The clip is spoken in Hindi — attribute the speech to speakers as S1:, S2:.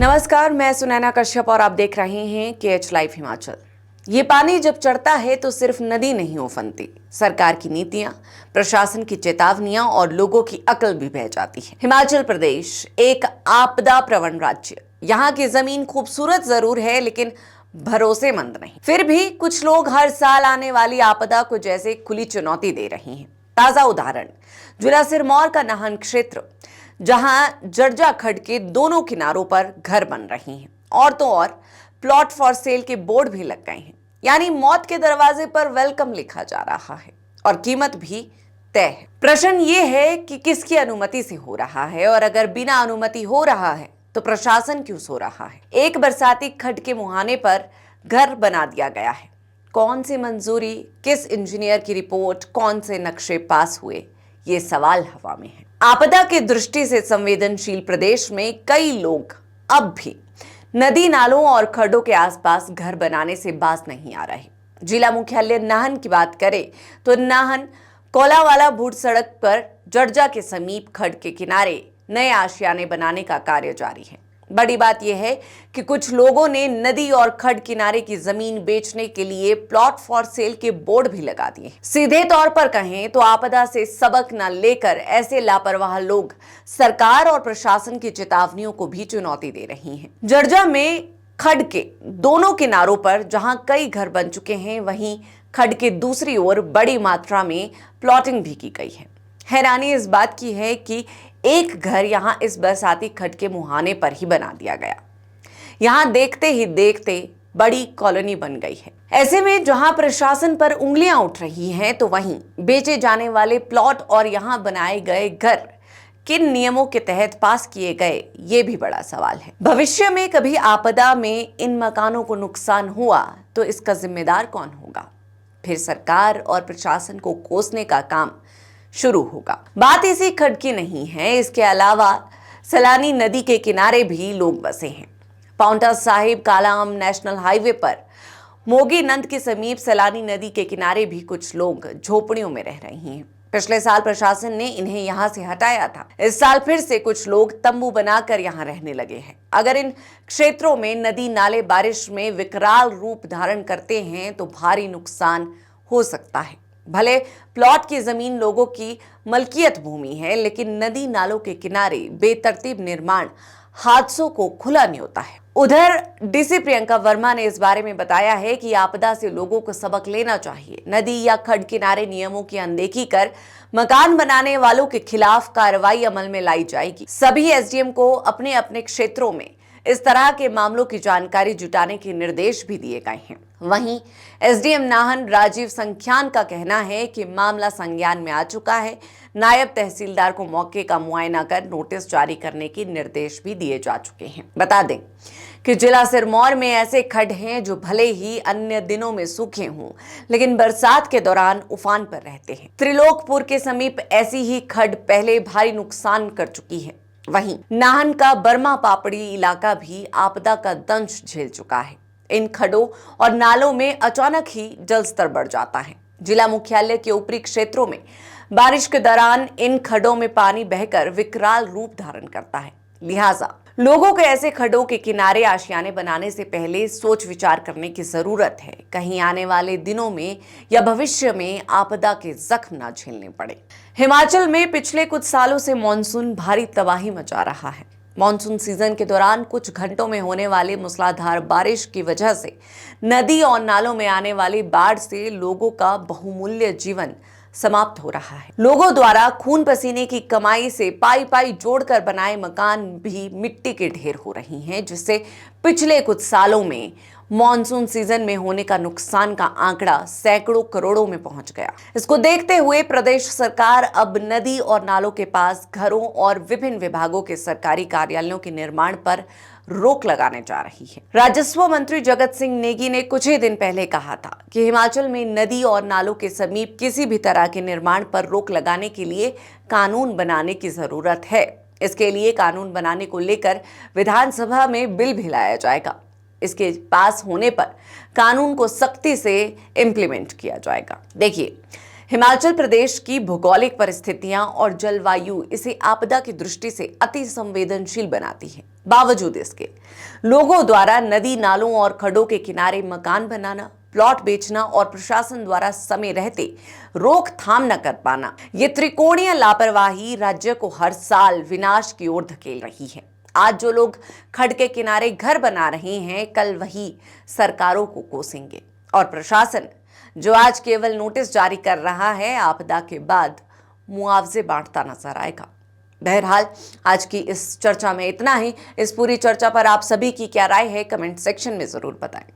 S1: नमस्कार, मैं सुनैना कश्यप और आप देख रहे हैं KH लाइव हिमाचल। ये पानी जब चढ़ता है तो सिर्फ नदी नहीं उफनती, सरकार की नीतियां, प्रशासन की चेतावनियां और लोगों की अकल भी बह जाती है। हिमाचल प्रदेश एक आपदा प्रवण राज्य। यहाँ की जमीन खूबसूरत जरूर है लेकिन भरोसेमंद नहीं। फिर भी कुछ लोग हर साल आने वाली आपदा को जैसे खुली चुनौती दे रहे हैं। ताजा उदाहरण जिला सिरमौर का नाहन क्षेत्र, जहां जर्जा खड्ड के दोनों किनारों पर घर बन रही हैं और तो और प्लॉट फॉर सेल के बोर्ड भी लग गए हैं। यानी मौत के दरवाजे पर वेलकम लिखा जा रहा है और कीमत भी तय है। प्रश्न ये है कि किसकी अनुमति से हो रहा है, और अगर बिना अनुमति हो रहा है तो प्रशासन क्यों सो रहा है। एक बरसाती खड्ड के मुहाने पर घर बना दिया गया है। कौन सी मंजूरी, किस इंजीनियर की रिपोर्ट, कौन से नक्शे पास हुए, ये सवाल हवा में है। आपदा की दृष्टि से संवेदनशील प्रदेश में कई लोग अब भी नदी नालों और खड्डों के आसपास घर बनाने से बाज नहीं आ रहे। जिला मुख्यालय नाहन की बात करें तो नाहन कोलावाला भूट सड़क पर जर्जा के समीप खड्ड के किनारे नए आशियाने बनाने का कार्य जारी है। बड़ी बात यह है कि कुछ लोगों ने नदी और खड्ड किनारे की जमीन बेचने के लिए प्लॉट फॉर सेल के बोर्ड भी लगा दिए। सीधे तौर पर कहें तो आपदा से सबक न लेकर ऐसे लापरवाह लोग सरकार और प्रशासन की चेतावनियों को भी चुनौती दे रही हैं। जर्जा में खड्ड के दोनों किनारों पर जहां कई घर बन चुके हैं, वहीं खड्ड के दूसरी ओर बड़ी मात्रा में प्लॉटिंग भी की गई है। हैरानी इस बात की है कि एक घर यहां इस बरसाती खड्ड के मुहाने पर ही बना दिया गया। यहां देखते ही देखते बड़ी कॉलोनी बन गई है। ऐसे में जहां प्रशासन पर उंगलियां उठ रही हैं, तो वहीं बेचे जाने वाले प्लॉट और यहां बनाए गए घर किन नियमों के तहत पास किए गए, ये भी बड़ा सवाल है। भविष्य में कभी आपदा में इन मकानों को नुकसान हुआ तो इसका जिम्मेदार कौन होगा? फिर सरकार और प्रशासन को कोसने का काम शुरू होगा। बात इसी खड्ड की नहीं है, इसके अलावा सलानी नदी के किनारे भी लोग बसे हैं। पाउंटा साहिब कालाअंब नेशनल हाईवे पर मोगी नंद के समीप सलानी नदी के किनारे भी कुछ लोग झोपड़ियों में रह रही हैं। पिछले साल प्रशासन ने इन्हें यहां से हटाया था। इस साल फिर से कुछ लोग तंबू बनाकर यहां रहने लगे हैं। अगर इन क्षेत्रों में नदी नाले बारिश में विकराल रूप धारण करते हैं तो भारी नुकसान हो सकता है। भले प्लॉट की जमीन लोगों की मलकियत भूमि है, लेकिन नदी नालों के किनारे बेतरतीब निर्माण हादसों को खुला न्योता है। उधर डीसी प्रियंका वर्मा ने इस बारे में बताया है कि आपदा से लोगों को सबक लेना चाहिए। नदी या खड्ड किनारे नियमों की अनदेखी कर मकान बनाने वालों के खिलाफ कार्रवाई अमल में लाई जाएगी। सभी एसडीएम को अपने अपने क्षेत्रों में इस तरह के मामलों की जानकारी जुटाने के निर्देश भी दिए गए हैं। वहीं एसडीएम नाहन राजीव संख्यान का कहना है कि मामला संज्ञान में आ चुका है। नायब तहसीलदार को मौके का मुआयना कर नोटिस जारी करने के निर्देश भी दिए जा चुके हैं। बता दें कि जिला सिरमौर में ऐसे खड्ड हैं जो भले ही अन्य दिनों में सूखे हों, लेकिन बरसात के दौरान उफान पर रहते हैं। त्रिलोकपुर के समीप ऐसी ही खड्ड पहले भारी नुकसान कर चुकी है। वहीं नाहन का बर्मा पापड़ी इलाका भी आपदा का दंश झेल चुका है। इन खड्डों और नालों में अचानक ही जल स्तर बढ़ जाता है। जिला मुख्यालय के ऊपरी क्षेत्रों में बारिश के दौरान इन खड्डों में पानी बहकर विकराल रूप धारण करता है। लिहाजा लोगों को ऐसे खड्डों के किनारे आशियाने बनाने से पहले सोच विचार करने की जरूरत है, कहीं आने वाले दिनों में या भविष्य में आपदा के जख्म न झेलने पड़े। हिमाचल में पिछले कुछ सालों से मानसून भारी तबाही मचा रहा है। मानसून सीजन के दौरान कुछ घंटों में होने वाली मूसलाधार बारिश की वजह से नदी और नालों में आने वाली बाढ़ से लोगों का बहुमूल्य जीवन समाप्त हो रहा है। लोगों द्वारा खून पसीने की कमाई से पाई पाई जोड़कर बनाए मकान भी मिट्टी के ढेर हो रही हैं, जिससे पिछले कुछ सालों में मॉनसून सीजन में होने का नुकसान का आंकड़ा सैकड़ों करोड़ों में पहुंच गया। इसको देखते हुए प्रदेश सरकार अब नदी और नालों के पास घरों और विभिन्न विभागों के सरकारी कार्यालयों के निर्माण पर रोक लगाने जा रही है। राजस्व मंत्री जगत सिंह नेगी ने कुछ ही दिन पहले कहा था कि हिमाचल में नदी और नालों के समीप किसी भी तरह के निर्माण पर रोक लगाने के लिए कानून बनाने की जरूरत है। इसके लिए कानून बनाने को लेकर विधानसभा में बिल भी लाया जाएगा। इसके पास होने पर कानून को सख्ती से इंप्लीमेंट किया जाएगा। देखिए, हिमाचल प्रदेश की भौगोलिक परिस्थितियां और जलवायु इसे आपदा की दृष्टि से अति संवेदनशील बनाती है। बावजूद इसके लोगों द्वारा नदी नालों और खड्डों के किनारे मकान बनाना, प्लॉट बेचना और प्रशासन द्वारा समय रहते रोकथाम न कर पाना, ये त्रिकोणीय लापरवाही राज्य को हर साल विनाश की ओर धकेल रही है। आज जो लोग खड्ड के किनारे घर बना रहे हैं, कल वही सरकारों को कोसेंगे और प्रशासन जो आज केवल नोटिस जारी कर रहा है, आपदा के बाद मुआवजे बांटता नजर आएगा। बहरहाल आज की इस चर्चा में इतना ही। इस पूरी चर्चा पर आप सभी की क्या राय है, कमेंट सेक्शन में जरूर बताएं।